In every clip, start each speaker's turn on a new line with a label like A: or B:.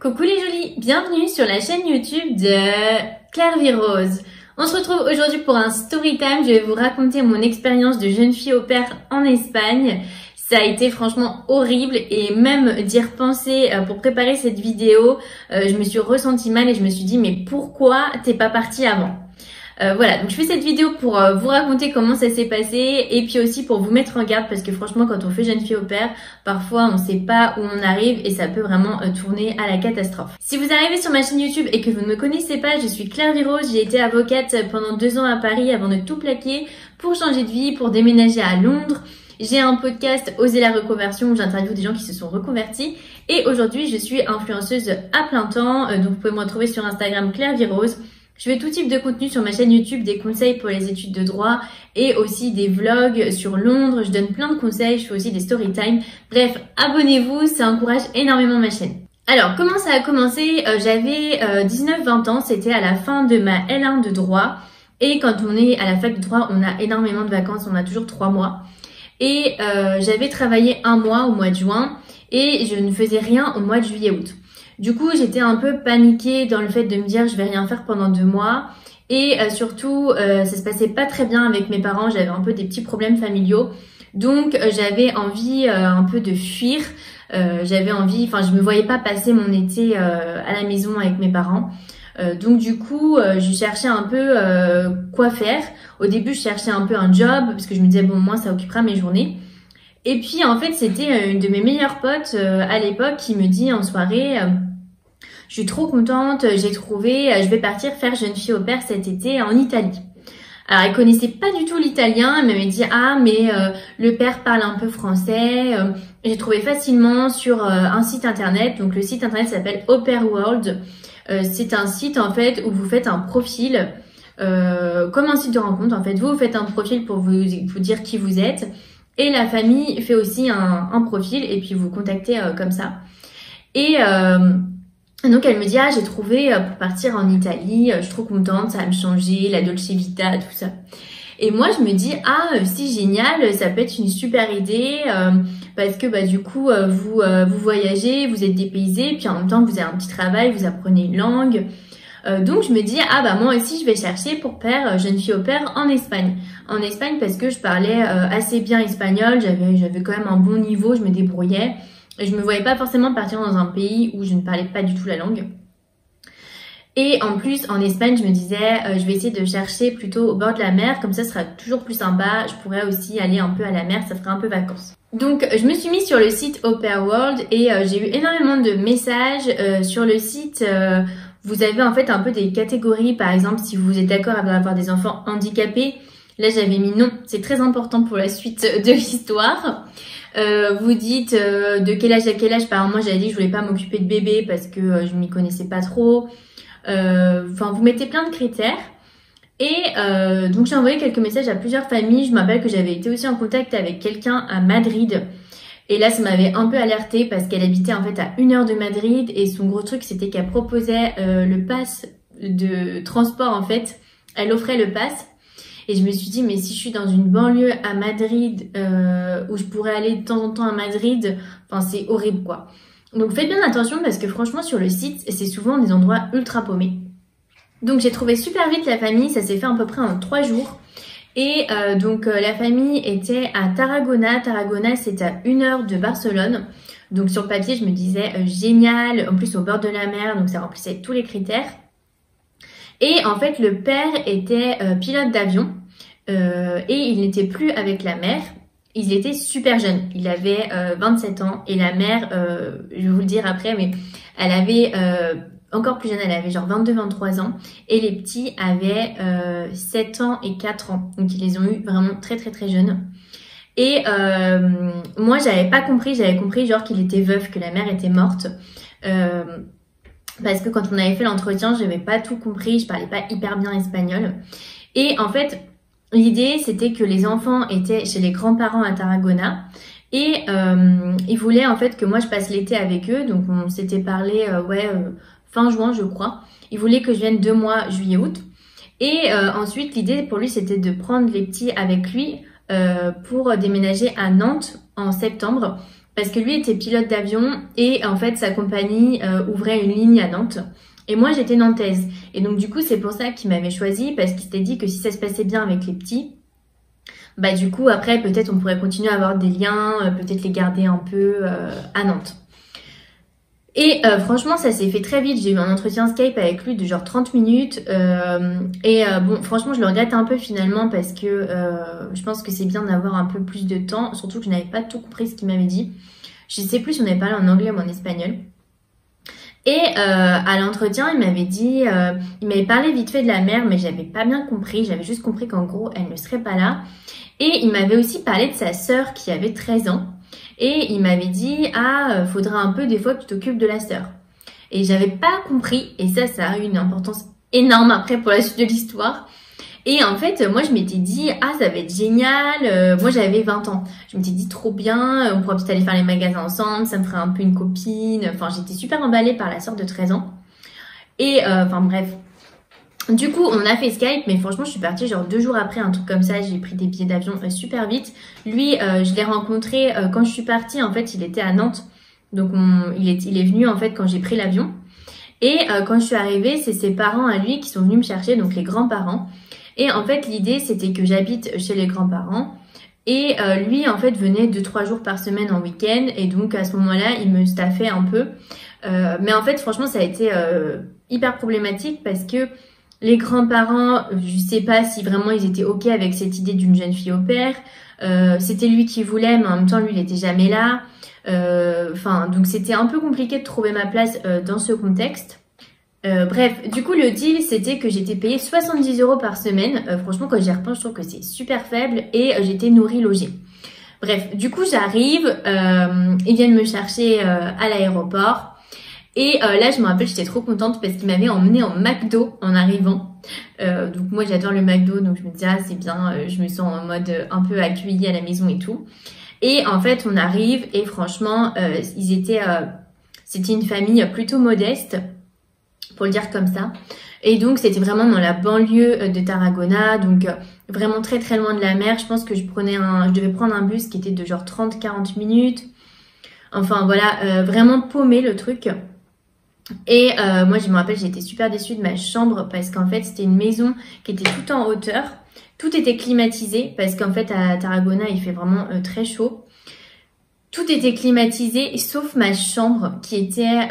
A: Coucou les jolies, bienvenue sur la chaîne YouTube de Claire Vie Rose. On se retrouve aujourd'hui pour un story time. Je vais vous raconter mon expérience de jeune fille au pair en Espagne. Ça a été franchement horrible et même d'y repenser pour préparer cette vidéo, je me suis ressentie mal et je me suis dit mais pourquoi t'es pas partie avant? Voilà, donc je fais cette vidéo pour vous raconter comment ça s'est passé et puis aussi pour vous mettre en garde parce que franchement quand on fait jeune fille au pair, parfois on sait pas où on arrive et ça peut vraiment tourner à la catastrophe. Si vous arrivez sur ma chaîne YouTube et que vous ne me connaissez pas, je suis Claire Vie Rose, j'ai été avocate pendant 2 ans à Paris avant de tout plaquer pour changer de vie, pour déménager à Londres. J'ai un podcast Oser la reconversion où j'interviewe des gens qui se sont reconvertis et aujourd'hui je suis influenceuse à plein temps, donc vous pouvez me retrouver sur Instagram Claire Vie Rose. Je fais tout type de contenu sur ma chaîne YouTube, des conseils pour les études de droit et aussi des vlogs sur Londres. Je donne plein de conseils, je fais aussi des story time. Bref, abonnez-vous, ça encourage énormément ma chaîne. Alors, comment ça a commencé? J'avais 19-20 ans, c'était à la fin de ma L1 de droit. Et quand on est à la fac de droit, on a énormément de vacances, on a toujours 3 mois. Et j'avais travaillé 1 mois au mois de juin et je ne faisais rien au mois de juillet-août. Du coup, j'étais un peu paniquée dans le fait de me dire je vais rien faire pendant 2 mois et surtout ça se passait pas très bien avec mes parents, j'avais un peu des petits problèmes familiaux. Donc j'avais envie un peu de fuir, je me voyais pas passer mon été à la maison avec mes parents. Donc du coup, je cherchais un peu quoi faire. Au début, je cherchais un peu un job parce que je me disais bon, moi ça occupera mes journées. Et puis en fait, c'était une de mes meilleures potes à l'époque qui me dit en soirée je suis trop contente, j'ai trouvé, je vais partir faire jeune fille au pair cet été en Italie. Alors elle connaissait pas du tout l'italien, elle m'avait dit ah mais le père parle un peu français. J'ai trouvé facilement sur un site internet, donc le site internet s'appelle Au Pair World. C'est un site en fait où vous faites un profil, comme un site de rencontre en fait. Vous faites un profil pour vous dire qui vous êtes. Et la famille fait aussi un profil et puis vous contactez comme ça. Et donc elle me dit ah j'ai trouvé pour partir en Italie, je suis trop contente, ça va me changer, la Dolce Vita, tout ça. Et moi je me dis ah c'est génial, ça peut être une super idée parce que du coup vous voyagez, vous êtes dépaysés, puis en même temps vous avez un petit travail, vous apprenez une langue. Donc je me dis ah moi aussi je vais chercher pour faire jeune fille au pair en Espagne. En Espagne parce que je parlais assez bien espagnol, j'avais quand même un bon niveau, je me débrouillais. Et je me voyais pas forcément partir dans un pays où je ne parlais pas du tout la langue. Et en plus en Espagne je me disais je vais essayer de chercher plutôt au bord de la mer, comme ça sera toujours plus sympa, je pourrais aussi aller un peu à la mer, ça ferait un peu vacances. Donc je me suis mise sur le site Au Pair World et j'ai eu énormément de messages sur le site. Vous avez en fait un peu des catégories, par exemple si vous êtes d'accord avec avoir des enfants handicapés. Là j'avais mis non, c'est très important pour la suite de l'histoire. Vous dites de quel âge à quel âge. Par exemple moi j'avais dit que je voulais pas m'occuper de bébé parce que je m'y connaissais pas trop. Vous mettez plein de critères. Et donc j'ai envoyé quelques messages à plusieurs familles. Je me rappelle que j'avais été aussi en contact avec quelqu'un à Madrid. Et là, ça m'avait un peu alertée parce qu'elle habitait en fait à 1 heure de Madrid et son gros truc, c'était qu'elle proposait le pass de transport en fait. Elle offrait le pass et je me suis dit, mais si je suis dans une banlieue à Madrid où je pourrais aller de temps en temps à Madrid, enfin c'est horrible quoi. Donc faites bien attention parce que franchement sur le site, c'est souvent des endroits ultra paumés. Donc j'ai trouvé super vite la famille, ça s'est fait à peu près en 3 jours. Et donc la famille était à Tarragona. Tarragona c'est à 1 heure de Barcelone. Donc sur le papier je me disais génial, en plus au bord de la mer, donc ça remplissait tous les critères. Et en fait le père était pilote d'avion et il n'était plus avec la mère. Il était super jeune, il avait 27 ans et la mère, je vais vous le dire après, mais elle avait... encore plus jeune, elle avait genre 22-23 ans et les petits avaient 7 ans et 4 ans. Donc ils les ont eu vraiment très très très jeunes. Et moi j'avais pas compris, j'avais compris genre qu'il était veuf, que la mère était morte. Parce que quand on avait fait l'entretien, j'avais pas tout compris, je parlais pas hyper bien espagnol. Et en fait, l'idée c'était que les enfants étaient chez les grands-parents à Tarragona. Et ils voulaient en fait que moi je passe l'été avec eux. Donc on s'était parlé fin juin je crois. Il voulait que je vienne 2 mois juillet-août. Et ensuite l'idée pour lui c'était de prendre les petits avec lui pour déménager à Nantes en septembre. parce que lui était pilote d'avion et en fait sa compagnie ouvrait une ligne à Nantes. Et moi j'étais nantaise. Et donc du coup c'est pour ça qu'il m'avait choisi, parce qu'il s'était dit que si ça se passait bien avec les petits, bah du coup après peut-être on pourrait continuer à avoir des liens, peut-être les garder un peu à Nantes. Et franchement ça s'est fait très vite, j'ai eu un entretien Skype avec lui de genre 30 minutes bon franchement je le regrette un peu finalement, parce que je pense que c'est bien d'avoir un peu plus de temps, surtout que je n'avais pas tout compris ce qu'il m'avait dit. Je sais plus si on avait parlé en anglais ou en espagnol. Et à l'entretien il m'avait dit, il m'avait parlé vite fait de la mère, mais j'avais pas bien compris, j'avais juste compris qu'en gros elle ne serait pas là. Et il m'avait aussi parlé de sa sœur qui avait 13 ans. Et il m'avait dit, ah, faudra un peu des fois que tu t'occupes de la sœur. Et j'avais pas compris, et ça a eu une importance énorme après pour la suite de l'histoire. Et en fait, moi je m'étais dit, ah ça va être génial, moi j'avais 20 ans. Je m'étais dit trop bien, on pourrait peut-être aller faire les magasins ensemble, ça me ferait un peu une copine. Enfin j'étais super emballée par la sœur de 13 ans. Et enfin bref. Du coup, on a fait Skype, mais franchement, je suis partie genre 2 jours après, un truc comme ça. J'ai pris des billets d'avion super vite. Lui, je l'ai rencontré quand je suis partie. En fait, il était à Nantes. Donc, il est venu en fait quand j'ai pris l'avion. Et quand je suis arrivée, c'est ses parents à lui qui sont venus me chercher, donc les grands-parents. Et en fait, l'idée, c'était que j'habite chez les grands-parents. Et lui, en fait, venait 2-3 jours par semaine en week-end. Et donc, à ce moment-là, il me staffait un peu. Mais en fait, franchement, ça a été hyper problématique parce que les grands-parents, je sais pas si vraiment ils étaient ok avec cette idée d'une jeune fille au pair. C'était lui qui voulait, mais en même temps, lui, il était jamais là. Enfin, donc c'était un peu compliqué de trouver ma place dans ce contexte. Bref, du coup, le deal, c'était que j'étais payée 70 € par semaine. Franchement, quand j'y repense, je trouve que c'est super faible et j'étais nourrie, logée. Bref, du coup, j'arrive, ils viennent me chercher à l'aéroport. Et là, je me rappelle, j'étais trop contente parce qu'il m'avait emmenée en McDo en arrivant. Donc moi, j'adore le McDo, donc je me disais, ah, c'est bien, je me sens en mode un peu accueillie à la maison et tout. Et en fait, on arrive et franchement, c'était une famille plutôt modeste, pour le dire comme ça. Et donc, c'était vraiment dans la banlieue de Tarragona, donc vraiment très très loin de la mer. Je pense que je devais prendre un bus qui était de genre 30-40 minutes. Enfin voilà, vraiment paumé le truc. Et moi je me rappelle, j'étais super déçue de ma chambre parce qu'en fait c'était une maison qui était tout en hauteur. Tout était climatisé parce qu'en fait à Tarragona il fait vraiment très chaud. Tout était climatisé sauf ma chambre qui était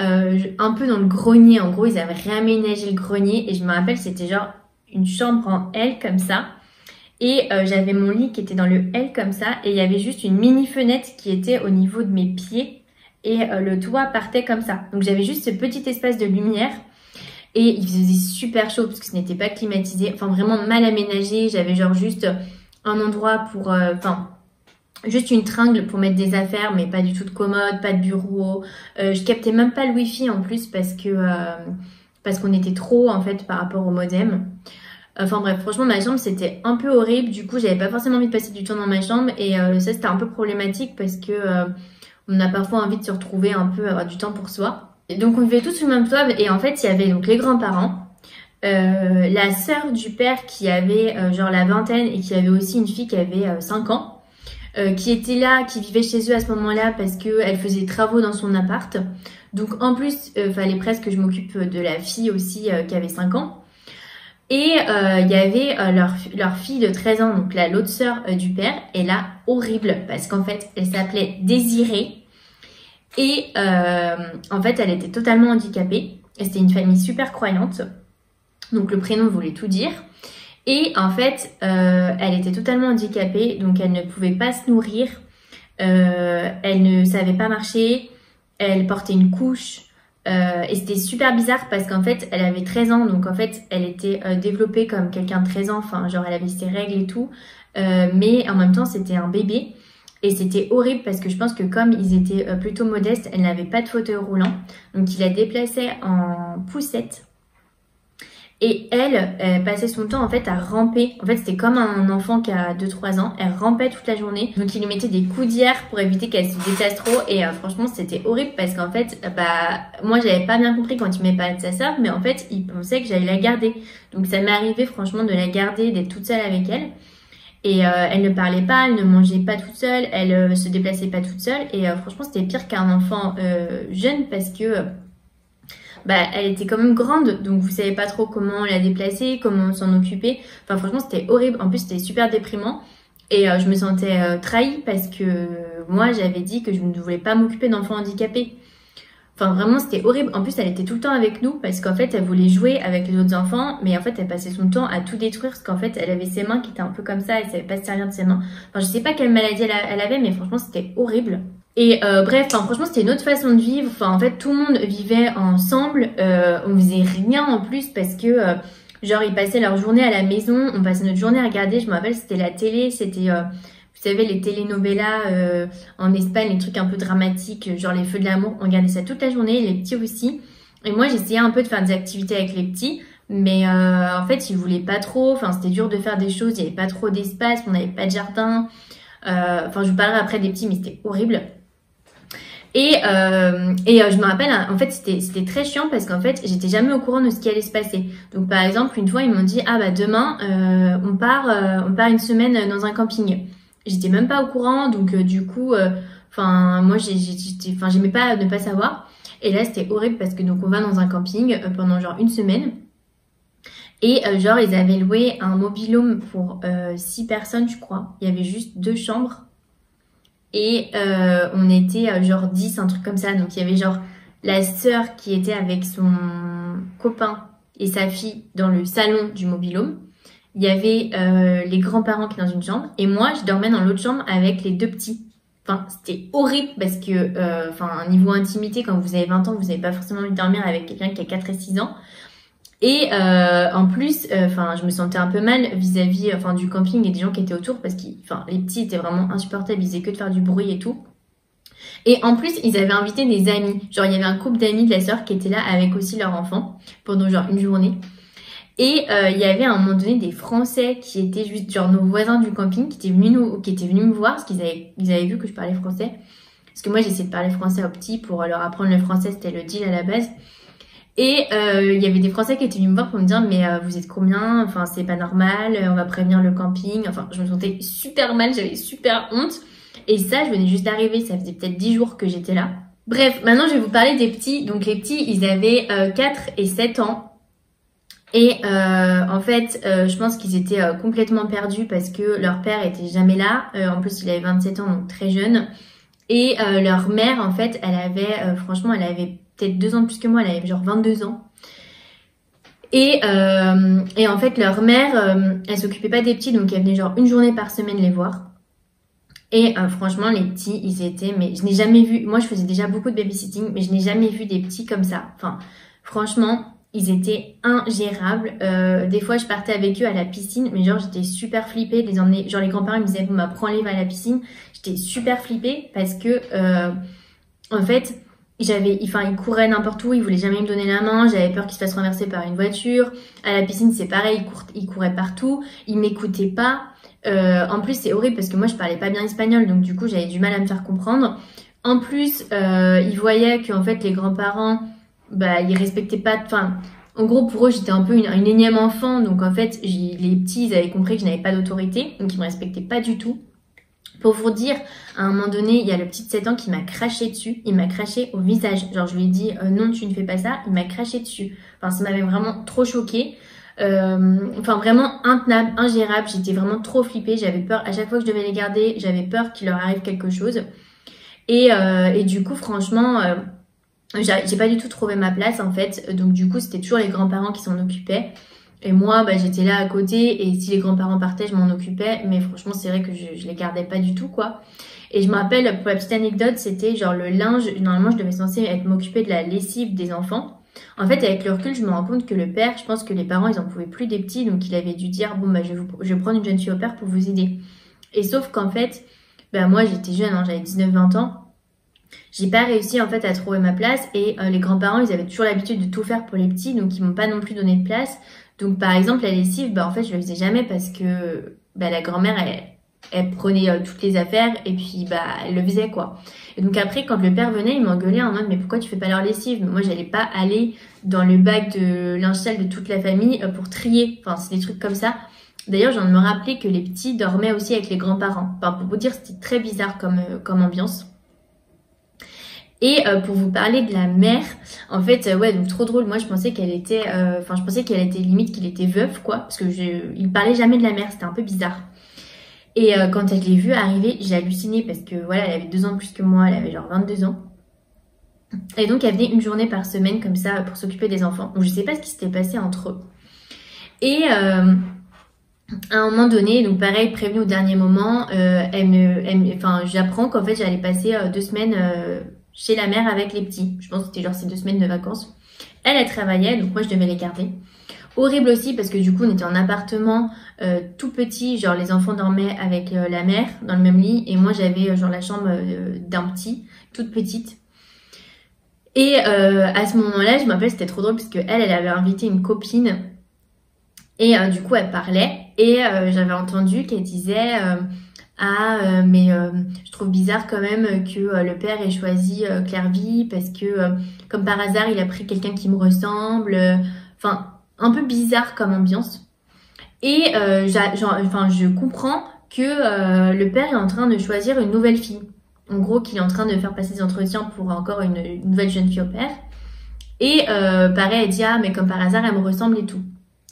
A: un peu dans le grenier. En gros ils avaient réaménagé le grenier et je me rappelle c'était genre une chambre en L comme ça. Et j'avais mon lit qui était dans le L comme ça et il y avait juste une mini fenêtre qui était au niveau de mes pieds. Et le toit partait comme ça. Donc j'avais juste ce petit espace de lumière. Et il faisait super chaud parce que ce n'était pas climatisé. Enfin vraiment mal aménagé. J'avais genre juste un endroit pour... juste une tringle pour mettre des affaires. Mais pas du tout de commode, pas de bureau. Je captais même pas le wifi en plus parce qu'on était trop en fait par rapport au modem. Enfin bref, franchement ma chambre c'était un peu horrible. Du coup j'avais pas forcément envie de passer du temps dans ma chambre. Et ça c'était un peu problématique parce que... on a parfois envie de se retrouver un peu, avoir du temps pour soi. Et donc on vivait tous sous le même toit et en fait il y avait donc les grands-parents, la sœur du père qui avait genre la vingtaine et qui avait aussi une fille qui avait 5 ans, qui était là, qui vivait chez eux à ce moment-là parce qu'elle faisait des travaux dans son appart. Donc en plus, fallait presque que je m'occupe de la fille aussi qui avait 5 ans. Et il y avait leur fille de 13 ans, donc l'autre sœur du père, et là, horrible, parce qu'en fait, elle s'appelait Désirée. Et en fait, elle était totalement handicapée. Et c'était une famille super croyante. Donc le prénom voulait tout dire. Et en fait, elle était totalement handicapée, donc elle ne pouvait pas se nourrir. Elle ne savait pas marcher. Elle portait une couche. Et c'était super bizarre parce qu'en fait elle avait 13 ans, donc en fait elle était développée comme quelqu'un de 13 ans, enfin genre elle avait ses règles et tout, mais en même temps c'était un bébé et c'était horrible parce que je pense que comme ils étaient plutôt modestes, elle n'avait pas de fauteuil roulant, donc il la déplaçait en poussette. Et elle passait son temps en fait à ramper. En fait c'était comme un enfant qui a 2-3 ans. Elle rampait toute la journée. Donc il lui mettait des coudières pour éviter qu'elle se déplace trop. Et franchement c'était horrible parce qu'en fait moi j'avais pas bien compris quand il m'avait parlé de sa sœur. Mais en fait il pensait que j'allais la garder. Donc ça m'est arrivé franchement de la garder, d'être toute seule avec elle. Et elle ne parlait pas, elle ne mangeait pas toute seule, elle se déplaçait pas toute seule. Et franchement, c'était pire qu'un enfant jeune parce que bah, elle était quand même grande, donc vous savez pas trop comment la déplacer, comment s'en occuper. Enfin, franchement, c'était horrible. En plus, c'était super déprimant. Et je me sentais trahie parce que moi, j'avais dit que je ne voulais pas m'occuper d'enfants handicapés. Enfin, vraiment, c'était horrible. En plus, elle était tout le temps avec nous parce qu'en fait, elle voulait jouer avec les autres enfants, mais en fait, elle passait son temps à tout détruire parce qu'en fait, elle avait ses mains qui étaient un peu comme ça, elle savait pas se servir de ses mains. Enfin, je sais pas quelle maladie elle avait, mais franchement, c'était horrible. Et bref, enfin, franchement, c'était une autre façon de vivre. Enfin, en fait, tout le monde vivait ensemble. On faisait rien en plus parce que, genre, ils passaient leur journée à la maison. On passait notre journée à regarder. Je me rappelle, c'était la télé. C'était, vous savez, les telenovelas en Espagne, les trucs un peu dramatiques, genre les feux de l'amour. On regardait ça toute la journée, les petits aussi. Et moi, j'essayais un peu de faire des activités avec les petits. Mais en fait, ils voulaient pas trop. Enfin, c'était dur de faire des choses. Il y avait pas trop d'espace. On n'avait pas de jardin. Enfin, je vous parlerai après des petits, mais c'était horrible. Et je me rappelle, en fait, c'était très chiant parce qu'en fait, j'étais jamais au courant de ce qui allait se passer. Donc, par exemple, une fois, ils m'ont dit, ah bah demain, on part une semaine dans un camping. J'étais même pas au courant, donc du coup, enfin, moi, j'aimais pas ne pas savoir. Et là, c'était horrible parce que donc on va dans un camping pendant genre une semaine. Et genre, ils avaient loué un mobil-home pour 6 personnes, je crois. Il y avait juste 2 chambres. Et on était genre 10, un truc comme ça. Donc il y avait genre la sœur qui était avec son copain et sa fille dans le salon du mobil-home. Il y avait les grands-parents qui étaient dans une chambre. Et moi, je dormais dans l'autre chambre avec les 2 petits. Enfin, c'était horrible parce que, enfin, niveau intimité, quand vous avez 20 ans, vous n'avez pas forcément envie de dormir avec quelqu'un qui a 4 et 6 ans. Et en plus, enfin, je me sentais un peu mal vis-à-vis, enfin, du camping et des gens qui étaient autour parce que, enfin, les petits étaient vraiment insupportables, ils faisaient que de faire du bruit et tout. Et en plus, ils avaient invité des amis. Genre, il y avait un couple d'amis de la sœur qui étaient là avec aussi leur enfant pendant genre une journée. Et il y avait à un moment donné des Français qui étaient juste genre nos voisins du camping qui étaient venus me voir parce qu'ils avaient vu que je parlais français. Parce que moi, j'essayais de parler français aux petits pour leur apprendre le français, c'était le deal à la base. Et il y avait des Français qui étaient venus me voir pour me dire mais vous êtes combien? Enfin c'est pas normal, on va prévenir le camping. Enfin je me sentais super mal, j'avais super honte. Et ça je venais juste d'arriver, ça faisait peut-être 10 jours que j'étais là. Bref, maintenant je vais vous parler des petits. Donc les petits ils avaient 4 et 7 ans. Et en fait je pense qu'ils étaient complètement perdus parce que leur père était jamais là. En plus il avait 27 ans donc très jeune. Et leur mère en fait elle avait franchement elle avait peut-être 2 ans de plus que moi, elle avait genre 22 ans. Et en fait, leur mère, elle s'occupait pas des petits, donc elle venait genre une journée par semaine les voir. Et franchement, les petits, ils étaient, mais je n'ai jamais vu, moi je faisais déjà beaucoup de babysitting, mais je n'ai jamais vu des petits comme ça. Enfin, franchement, ils étaient ingérables. Des fois, je partais avec eux à la piscine, mais genre j'étais super flippée de les emmener. Genre les grands-parents ils me disaient, bon bah prends-les, va à la piscine. J'étais super flippée parce que, en fait, il courait n'importe où, il voulait jamais me donner la main, j'avais peur qu'il se fasse renverser par une voiture. À la piscine, c'est pareil, il courait partout, il m'écoutait pas. En plus, c'est horrible parce que moi, je parlais pas bien espagnol, donc du coup, j'avais du mal à me faire comprendre. En plus, il voyait qu'en fait, les grands-parents, bah, ils respectaient pas, enfin, en gros, pour eux, j'étais un peu une énième enfant, donc en fait, les petits, ils avaient compris que je n'avais pas d'autorité, donc ils me respectaient pas du tout. Pour vous dire, à un moment donné, il y a le petit de 7 ans qui m'a craché dessus. Il m'a craché au visage. Genre, je lui ai dit, non, tu ne fais pas ça. Il m'a craché dessus. Enfin, ça m'avait vraiment trop choquée. Enfin, vraiment intenable, ingérable. J'étais vraiment trop flippée. J'avais peur. À chaque fois que je devais les garder, j'avais peur qu'il leur arrive quelque chose. Et du coup, franchement, j'ai pas du tout trouvé ma place, en fait. Donc, du coup, c'était toujours les grands-parents qui s'en occupaient. Et moi, bah, j'étais là à côté et si les grands-parents partaient, je m'en occupais. Mais franchement, c'est vrai que je les gardais pas du tout, quoi. Et je me rappelle, pour la petite anecdote, c'était genre le linge. Normalement, je devais censé m'occuper de la lessive des enfants. En fait, avec le recul, je me rends compte que le père, je pense que les parents, ils en pouvaient plus des petits. Donc, il avait dû dire, bon, bah, je vais prendre une jeune fille au père pour vous aider. Et sauf qu'en fait, bah, moi, j'étais jeune, hein, j'avais 19-20 ans. J'ai pas réussi en fait à trouver ma place et les grands-parents ils avaient toujours l'habitude de tout faire pour les petits donc ils m'ont pas non plus donné de place. Donc par exemple la lessive, bah en fait je le faisais jamais parce que bah, la grand-mère elle prenait toutes les affaires et puis bah elle le faisait quoi. Et donc après quand le père venait il m'engueulait en mode mais pourquoi tu fais pas leur lessive? Mais moi j'allais pas aller dans le bac de linge sale de toute la famille pour trier. Enfin c'est des trucs comme ça. D'ailleurs, je viens de me rappeler que les petits dormaient aussi avec les grands-parents. Enfin, pour vous dire, c'était très bizarre comme ambiance. Et pour vous parler de la mère, en fait, ouais, donc trop drôle. Moi, je pensais qu'elle était, je pensais qu'elle était limite qu'il était veuf, quoi, parce que il parlait jamais de la mère, c'était un peu bizarre. Et quand je l'ai vue arriver, j'ai halluciné parce que voilà, elle avait 2 ans de plus que moi, elle avait genre 22 ans. Et donc, elle venait une journée par semaine comme ça pour s'occuper des enfants. Donc, je sais pas ce qui s'était passé entre eux. Et à un moment donné, donc pareil, prévenue au dernier moment, j'apprends qu'en fait, j'allais passer 2 semaines chez la mère avec les petits. Je pense que c'était genre ces 2 semaines de vacances. Elle travaillait, donc moi, je devais les garder. Horrible aussi parce que du coup, on était en appartement tout petit, genre les enfants dormaient avec la mère dans le même lit et moi, j'avais genre la chambre d'un petit, toute petite. Et à ce moment-là, je me rappelle, c'était trop drôle parce qu'elle avait invité une copine et du coup, elle parlait et j'avais entendu qu'elle disait mais je trouve bizarre quand même que le père ait choisi Clairvy parce que comme par hasard, il a pris quelqu'un qui me ressemble. Enfin, un peu bizarre comme ambiance. Et je comprends que le père est en train de choisir une nouvelle fille. En gros, qu'il est en train de faire passer des entretiens pour encore une nouvelle jeune fille au père. Et pareil, elle dit ah mais comme par hasard elle me ressemble et tout.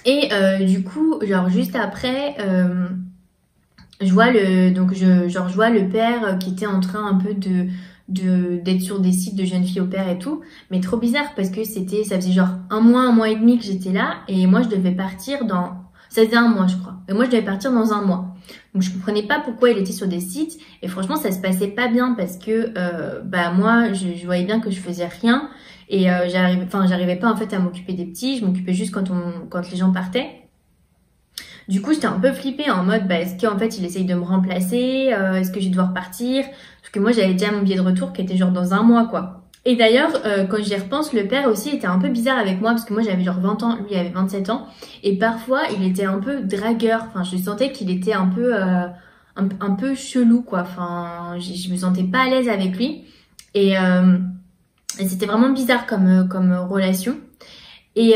A: Et du coup, genre juste après, je vois le père qui était en train un peu d'être sur des sites de jeunes filles au père et tout, mais trop bizarre parce que ça faisait genre un mois et demi que j'étais là et moi je devais partir ça faisait 1 mois je crois, et moi je devais partir dans 1 mois. Donc je comprenais pas pourquoi il était sur des sites et franchement ça se passait pas bien parce que moi je voyais bien que je faisais rien et j'arrivais pas en fait à m'occuper des petits, je m'occupais juste quand les gens partaient. Du coup, j'étais un peu flippée en mode, est-ce qu'en fait, il essaye de me remplacer? Est-ce que je vais devoir partir? Parce que moi, j'avais déjà mon billet de retour qui était genre dans 1 mois, quoi. Et d'ailleurs, quand j'y repense, le père aussi était un peu bizarre avec moi parce que moi, j'avais genre 20 ans, lui, il avait 27 ans. Et parfois, il était un peu dragueur. Enfin, je sentais qu'il était un peu chelou, quoi. Enfin, je me sentais pas à l'aise avec lui. Et c'était vraiment bizarre comme relation. Et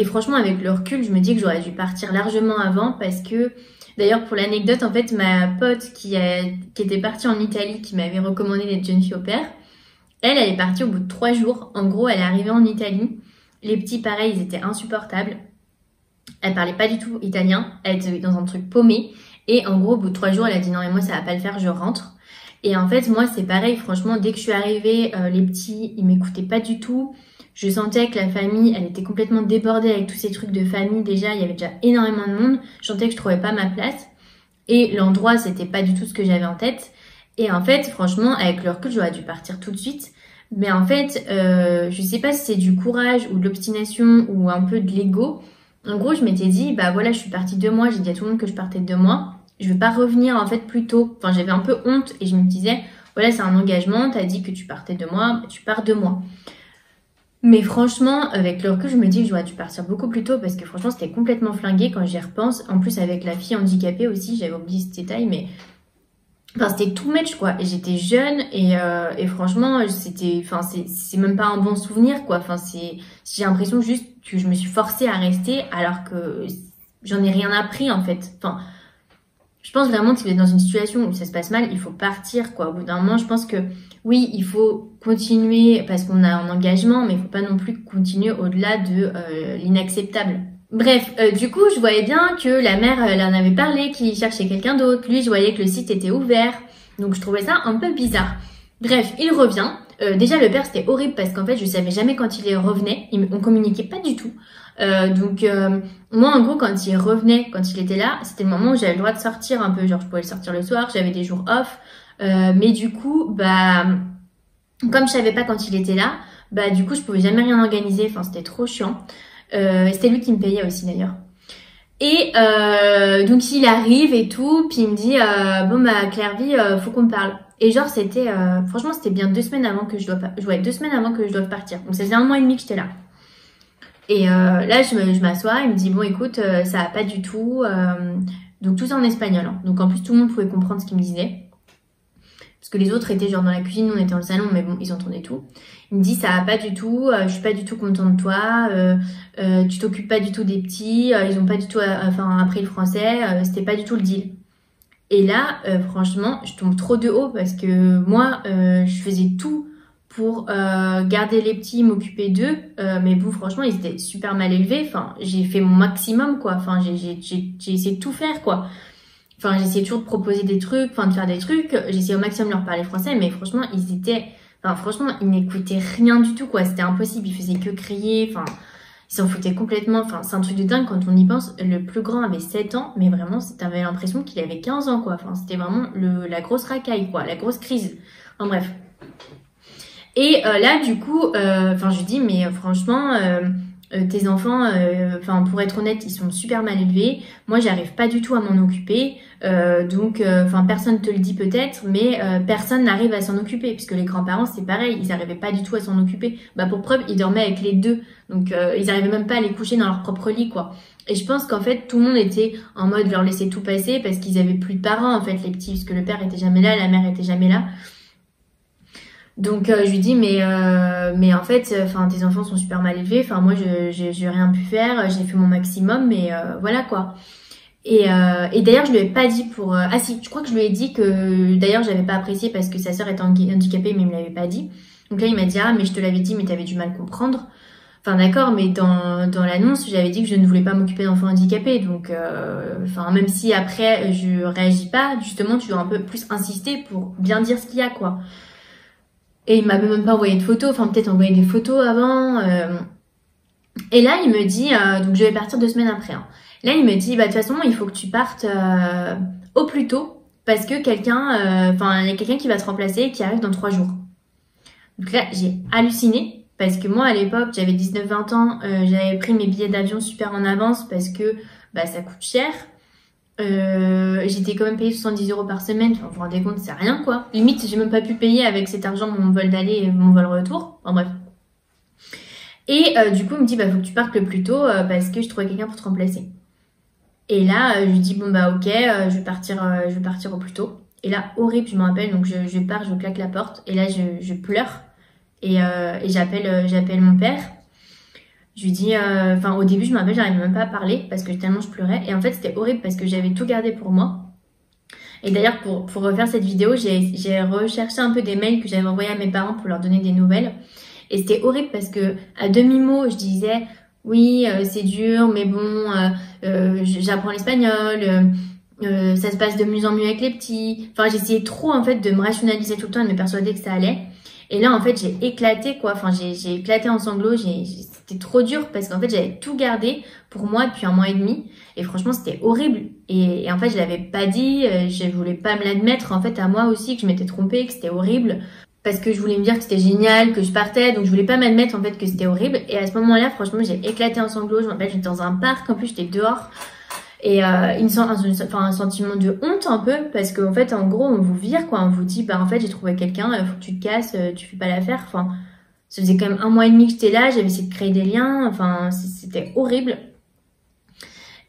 A: franchement, avec le recul, je me dis que j'aurais dû partir largement avant parce que, d'ailleurs, pour l'anecdote, en fait, ma pote qui était partie en Italie, qui m'avait recommandé d'être jeune fille au père, elle est partie au bout de 3 jours. En gros, elle est arrivée en Italie. Les petits, pareil, ils étaient insupportables. Elle parlait pas du tout italien. Elle était dans un truc paumé. Et en gros, au bout de 3 jours, elle a dit non, mais moi, ça va pas le faire, je rentre. Et en fait, moi, c'est pareil. Franchement, dès que je suis arrivée, les petits, ils m'écoutaient pas du tout. Je sentais que la famille, elle était complètement débordée avec tous ces trucs de famille. Déjà, il y avait déjà énormément de monde. Je sentais que je trouvais pas ma place. Et l'endroit, c'était pas du tout ce que j'avais en tête. Et en fait, franchement, avec le recul, j'aurais dû partir tout de suite. Mais en fait, je sais pas si c'est du courage ou de l'obstination ou un peu de l'ego. En gros, je m'étais dit, voilà, je suis partie 2 mois. J'ai dit à tout le monde que je partais de 2 mois. Je vais pas revenir en fait plus tôt. Enfin, j'avais un peu honte et je me disais, voilà, c'est un engagement. T'as dit que tu partais 2 mois, tu pars 2 mois. Mais franchement, avec le recul, je me dis que j'aurais dû partir beaucoup plus tôt parce que franchement, c'était complètement flingué quand j'y repense. En plus, avec la fille handicapée aussi, j'avais oublié ce détail, mais enfin, c'était tout match, quoi. Et j'étais jeune et franchement, c'est même pas un bon souvenir, quoi. Enfin, j'ai l'impression juste que je me suis forcée à rester alors que j'en ai rien appris, en fait. Enfin, je pense vraiment que si vous êtes dans une situation où ça se passe mal, il faut partir, quoi. Au bout d'un moment, je pense que oui, il faut continuer parce qu'on a un engagement, mais il faut pas non plus continuer au-delà de l'inacceptable. Bref, du coup, je voyais bien que la mère, elle en avait parlé, qu'il cherchait quelqu'un d'autre. Lui, je voyais que le site était ouvert. Donc, je trouvais ça un peu bizarre. Bref, il revient. Déjà, le père, c'était horrible parce qu'en fait, je savais jamais quand il revenait. On communiquait pas du tout. Moi, en gros, quand il revenait, quand il était là, c'était le moment où j'avais le droit de sortir un peu. Genre, je pouvais le sortir le soir, j'avais des jours off. Mais du coup, comme je savais pas quand il était là, du coup, je pouvais jamais rien organiser. Enfin, c'était trop chiant. C'était lui qui me payait aussi d'ailleurs. Et donc il arrive et tout, puis il me dit Clairvy, faut qu'on parle. Et genre franchement c'était bien 2 semaines avant que je doive partir. Donc ça faisait 1 mois et demi que j'étais là. Et là je m'assois, il me dit bon écoute ça va pas du tout. Donc tout ça en espagnol. Hein. Donc en plus tout le monde pouvait comprendre ce qu'il me disait. Parce que les autres étaient genre dans la cuisine, nous on était dans le salon, mais bon ils entendaient tout. Il me dit ça va pas du tout, je suis pas du tout content de toi, tu t'occupes pas du tout des petits, ils ont pas du tout appris le français, c'était pas du tout le deal. Et là, franchement, je tombe trop de haut parce que moi, je faisais tout pour garder les petits, m'occuper d'eux. Mais bon, franchement, ils étaient super mal élevés. Enfin, j'ai fait mon maximum, quoi. Enfin, j'ai essayé de tout faire, quoi. Enfin, j'ai essayé toujours de proposer des trucs, enfin, de faire des trucs. J'ai essayé au maximum de leur parler français, mais franchement, franchement, ils n'écoutaient rien du tout, quoi. C'était impossible. Ils faisaient que crier. Enfin, ils s'en foutaient complètement. Enfin, c'est un truc de dingue quand on y pense. Le plus grand avait 7 ans, mais vraiment, t'avais l'impression qu'il avait 15 ans, quoi. Enfin, c'était vraiment la grosse racaille, quoi. La grosse crise. Enfin, bref. Et là, du coup, je lui dis, mais franchement, tes enfants, pour être honnête, ils sont super mal élevés. Moi, j'arrive pas du tout à m'en occuper. Donc, personne te le dit peut-être, mais personne n'arrive à s'en occuper. Puisque les grands-parents, c'est pareil, ils n'arrivaient pas du tout à s'en occuper. Bah, pour preuve, ils dormaient avec les deux. Donc, ils n'arrivaient même pas à les coucher dans leur propre lit, quoi. Et je pense qu'en fait, tout le monde était en mode leur laisser tout passer parce qu'ils avaient plus de parents, en fait, les petits. Puisque le père était jamais là, la mère était jamais là. Donc je lui dis mais en fait tes enfants sont super mal élevés, enfin moi j'ai rien pu faire, j'ai fait mon maximum mais voilà quoi. Et d'ailleurs je lui ai pas dit pour ah si, je crois que je lui ai dit que d'ailleurs j'avais pas apprécié parce que sa sœur était handicapée mais il me l'avait pas dit. Donc là il m'a dit ah mais je te l'avais dit mais t'avais du mal à comprendre. Enfin d'accord, mais dans l'annonce j'avais dit que je ne voulais pas m'occuper d'enfants handicapés, donc même si après je réagis pas, justement tu dois un peu plus insister pour bien dire ce qu'il y a quoi. Et il m'avait même pas envoyé de photos, enfin peut-être envoyé des photos avant. Et là, il me dit, donc je vais partir 2 semaines après. Hein. Là, il me dit, bah de toute façon, il faut que tu partes au plus tôt parce que il y a quelqu'un qui va te remplacer et qui arrive dans 3 jours. Donc là, j'ai halluciné parce que moi, à l'époque, j'avais 19-20 ans, j'avais pris mes billets d'avion super en avance parce que ça coûte cher. J'étais quand même payée 70 € par semaine, enfin, vous vous rendez compte, c'est rien quoi. Limite, j'ai même pas pu payer avec cet argent mon vol d'aller et mon vol retour. Enfin bref. Et du coup, il me dit, faut que tu partes le plus tôt parce que je trouvais quelqu'un pour te remplacer. Et là, je lui dis, bon ok, je vais partir au plus tôt. Et là, horrible, je me rappelle, donc je pars, je claque la porte. Et là, je pleure. Et j'appelle mon père. Je lui dis, au début, je me rappelle, j'arrivais même pas à parler parce que tellement je pleurais. Et en fait, c'était horrible parce que j'avais tout gardé pour moi. Et d'ailleurs, pour refaire cette vidéo, j'ai recherché un peu des mails que j'avais envoyés à mes parents pour leur donner des nouvelles. Et c'était horrible parce que à demi-mot, je disais, oui, c'est dur, mais bon, j'apprends l'espagnol, ça se passe de mieux en mieux avec les petits. Enfin, j'essayais trop, en fait, de me rationaliser tout le temps et de me persuader que ça allait. Et là, en fait, j'ai éclaté, quoi. Enfin, j'ai éclaté en sanglots. C'était trop dur parce qu'en fait, j'avais tout gardé pour moi depuis 1 mois et demi. Et franchement, c'était horrible. Et en fait, je l'avais pas dit. Je voulais pas me l'admettre, en fait, à moi aussi, que je m'étais trompée, que c'était horrible. Parce que je voulais me dire que c'était génial, que je partais. Donc, je voulais pas m'admettre, en fait, que c'était horrible. Et à ce moment-là, franchement, j'ai éclaté en sanglots. Je me rappelle, j'étais dans un parc. En plus, j'étais dehors. Et un sentiment de honte un peu parce qu'en fait en gros on vous vire quoi, on vous dit en fait j'ai trouvé quelqu'un, faut que tu te casses, tu fais pas l'affaire. Enfin ça faisait quand même 1 mois et demi que j'étais là, j'avais essayé de créer des liens, enfin c'était horrible.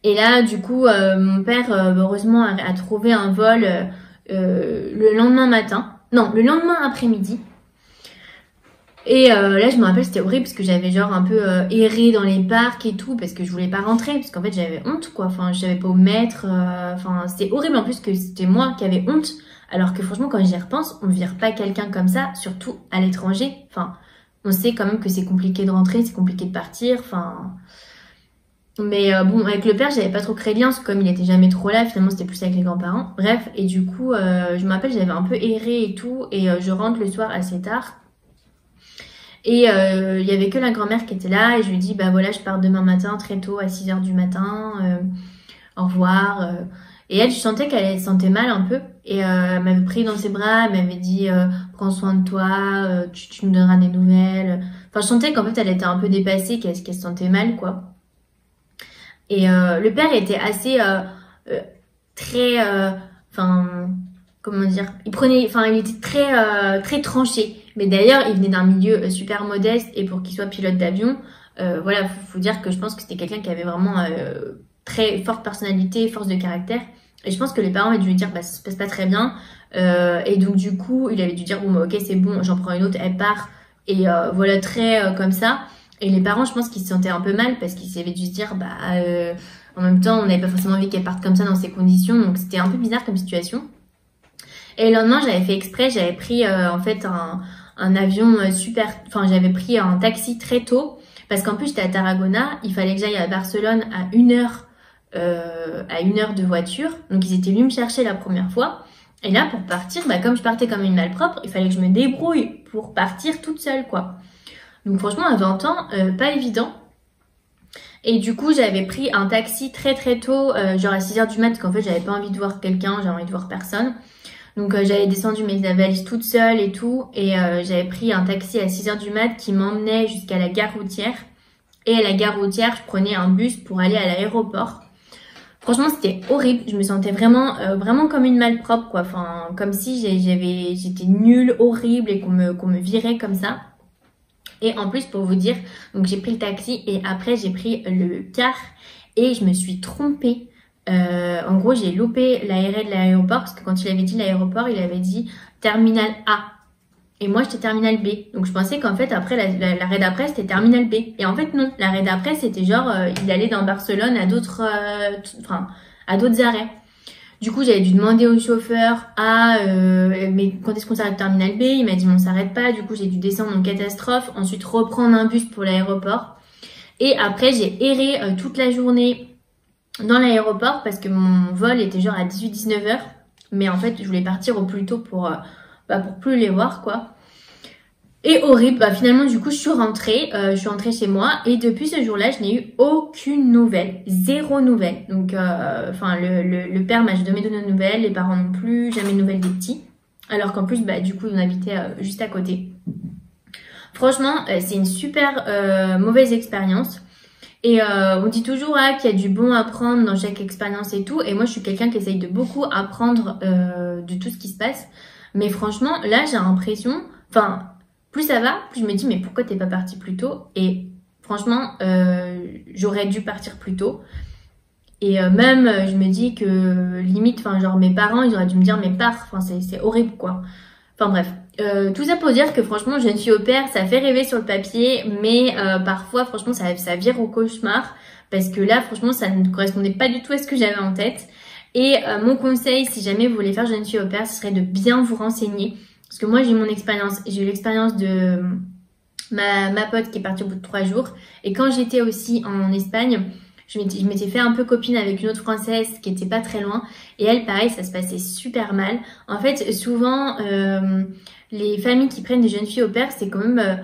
A: Et là du coup mon père heureusement a trouvé un vol le lendemain après-midi. Et là je me rappelle c'était horrible parce que j'avais genre un peu erré dans les parcs et tout parce que je voulais pas rentrer parce qu'en fait j'avais honte quoi, enfin je savais pas où me mettre, c'était horrible en plus que c'était moi qui avais honte alors que franchement quand j'y repense on vire pas quelqu'un comme ça, surtout à l'étranger, enfin on sait quand même que c'est compliqué de rentrer, c'est compliqué de partir, enfin mais bon avec le père j'avais pas trop créé de lien parce que comme il était jamais trop là finalement c'était plus avec les grands-parents, bref. Et du coup je me rappelle j'avais un peu erré et tout et je rentre le soir assez tard. Et il y avait que la grand-mère qui était là et je lui dis voilà je pars demain matin très tôt à 6 h du matin, au revoir. Et elle, je sentais qu'elle se sentait mal un peu et elle m'avait pris dans ses bras, elle m'avait dit prends soin de toi, tu me donneras des nouvelles. Enfin je sentais qu'en fait elle était un peu dépassée, qu'elle se sentait mal quoi. Et le père était assez très comment dire, il était très tranché. Mais d'ailleurs, il venait d'un milieu super modeste et pour qu'il soit pilote d'avion, faut dire que je pense que c'était quelqu'un qui avait vraiment très forte personnalité, force de caractère. Et je pense que les parents avaient dû lui dire, ça se passe pas très bien. Et donc du coup, il avait dû dire, ok, c'est bon, j'en prends une autre, elle part. Et voilà, très comme ça. Et les parents, je pense qu'ils se sentaient un peu mal parce qu'ils avaient dû se dire, en même temps, on n'avait pas forcément envie qu'elle parte comme ça dans ces conditions. Donc c'était un peu bizarre comme situation. Et le lendemain, j'avais fait exprès, j'avais pris en fait un avion super... Enfin, j'avais pris un taxi très tôt. Parce qu'en plus, j'étais à Tarragona, il fallait que j'aille à Barcelone à 1 heure de voiture. Donc ils étaient venus me chercher la première fois. Et là, pour partir, comme je partais comme une malpropre, il fallait que je me débrouille pour partir toute seule, quoi. Donc franchement, à 20 ans, pas évident. Et du coup, j'avais pris un taxi très très tôt, genre à 6 heures du mat, parce qu'en fait, j'avais pas envie de voir quelqu'un, j'avais envie de voir personne. Donc j'avais descendu mes valises toute seule et tout. Et j'avais pris un taxi à 6 heures du mat qui m'emmenait jusqu'à la gare routière. Et à la gare routière, je prenais un bus pour aller à l'aéroport. Franchement, c'était horrible. Je me sentais vraiment comme une malpropre, quoi. Enfin, comme si j'étais nulle, horrible et qu'on me virait comme ça. Et en plus, pour vous dire, donc j'ai pris le taxi et après j'ai pris le car et je me suis trompée. En gros, j'ai loupé l'arrêt de l'aéroport parce que quand il avait dit l'aéroport, il avait dit terminal A. Et moi, j'étais terminal B. Donc, je pensais qu'en fait, après, l'arrêt d'après, c'était terminal B. Et en fait, non. L'arrêt d'après, c'était genre, il allait dans Barcelone à d'autres arrêts. Du coup, j'avais dû demander au chauffeur, mais quand est-ce qu'on s'arrête terminal B? Il m'a dit, on s'arrête pas. Du coup, j'ai dû descendre en catastrophe. Ensuite, reprendre un bus pour l'aéroport. Et après, j'ai erré toute la journée dans l'aéroport parce que mon vol était genre à 18-19 heures. Mais en fait, je voulais partir au plus tôt pour plus les voir, quoi. Et horrible, finalement, du coup, je suis rentrée chez moi et depuis ce jour-là, je n'ai eu aucune nouvelle, zéro nouvelle. Donc, le père m'a jamais donné de nouvelles, les parents non plus, jamais de nouvelles des petits. Alors qu'en plus, du coup, on habitait juste à côté. Franchement, c'est une super mauvaise expérience. Et on dit toujours qu'il y a du bon à prendre dans chaque expérience et tout. Et moi, je suis quelqu'un qui essaye de beaucoup apprendre de tout ce qui se passe. Mais franchement, là, j'ai l'impression... plus ça va, plus je me dis, mais pourquoi t'es pas partie plus tôt? Et franchement, j'aurais dû partir plus tôt. Et même, je me dis que limite, mes parents, ils auraient dû me dire, mais pars. C'est horrible, quoi. Enfin bref. Tout ça pour dire que franchement, jeune fille au père, ça fait rêver sur le papier. Mais parfois, franchement, ça vire au cauchemar. Parce que là, franchement, ça ne correspondait pas du tout à ce que j'avais en tête. Et mon conseil, si jamais vous voulez faire jeune fille au père, ce serait de bien vous renseigner. Parce que moi, j'ai eu mon expérience. J'ai eu l'expérience de ma pote qui est partie au bout de 3 jours. Et quand j'étais aussi en Espagne, je m'étais fait un peu copine avec une autre Française qui était pas très loin. Et elle, pareil, ça se passait super mal. En fait, souvent, les familles qui prennent des jeunes filles au père, c'est quand même...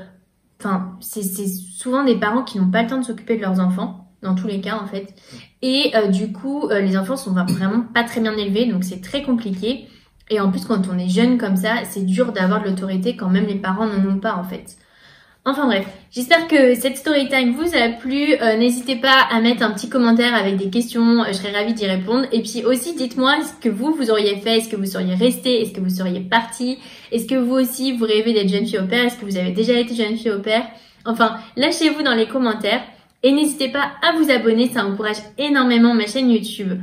A: c'est souvent des parents qui n'ont pas le temps de s'occuper de leurs enfants. Dans tous les cas, en fait. Et du coup, les enfants sont vraiment pas très bien élevés. Donc, c'est très compliqué. Et en plus, quand on est jeune comme ça, c'est dur d'avoir de l'autorité quand même les parents n'en ont pas en fait. Enfin bref, j'espère que cette story time vous a plu. N'hésitez pas à mettre un petit commentaire avec des questions, je serais ravie d'y répondre. Et puis aussi, dites-moi ce que vous auriez fait, est-ce que vous seriez resté, est-ce que vous seriez parti, est-ce que vous aussi vous rêvez d'être jeune fille au père, est-ce que vous avez déjà été jeune fille au père. Enfin, lâchez-vous dans les commentaires et n'hésitez pas à vous abonner, ça encourage énormément ma chaîne YouTube.